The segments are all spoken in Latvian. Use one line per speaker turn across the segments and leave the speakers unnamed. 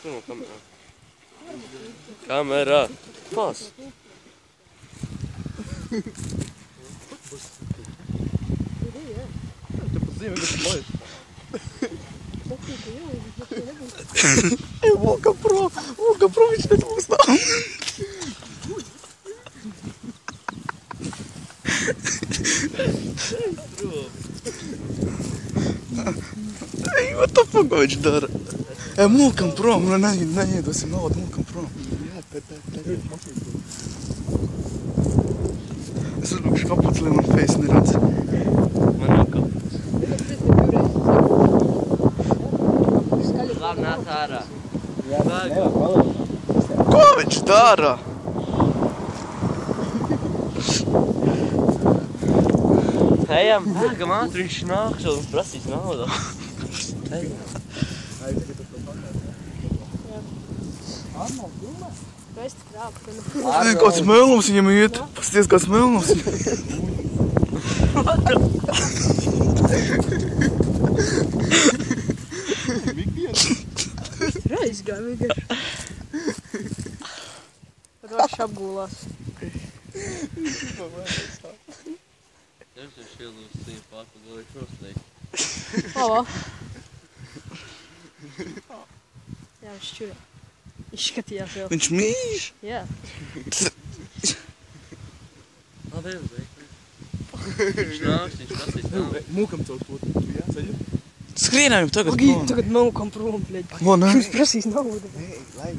Filmā kamerā. Kamerā. Pas.
Voka prom, viņš nebūs nav. Ej, what the fuck viņš dara? Mokam prom, neiedosim naudu, mokam prom. Es uzbūkšu kaputs, lai man face neredz.
Man nav kaputs. Labi, nāc ārā.
Ko viņš dara?
Ejam, bēgam ātri, viņš nāk šeit un prasīs naudu. Ejam.
Kāds melnums viņam iet. Pasties, kāds melnums.
Aizgāja vienkārši. Tad viņš apgūlās.
Viņš ir šilus sīm pārpagalīgi šoslīgi.
Alo. Jā, viņš čurē. Izskatījās jau.
Viņš mīž.
Jā.
Labi, viņš nāks, viņš prasīs naudu.
Mūkam caur to, jā, saļu?
Skrienām jau tagad
Pagīd,
prom.
tagad maukam prom, bļeļ.
O, nē.
Viņš prasīs naudu.
Lai,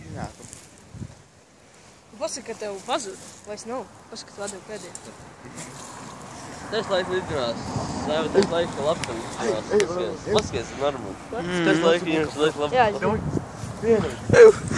iznākam.
Pasaka, ka tev pazūd, vairs nav. Pasaka, ka tu atdevi pēdējā.
Tas laiks lidinās. Tas laiks, ka labtam lidinās. Paskaties, normāli. Tas laiks, ka jums laiks labtam.
Jā,
Eju.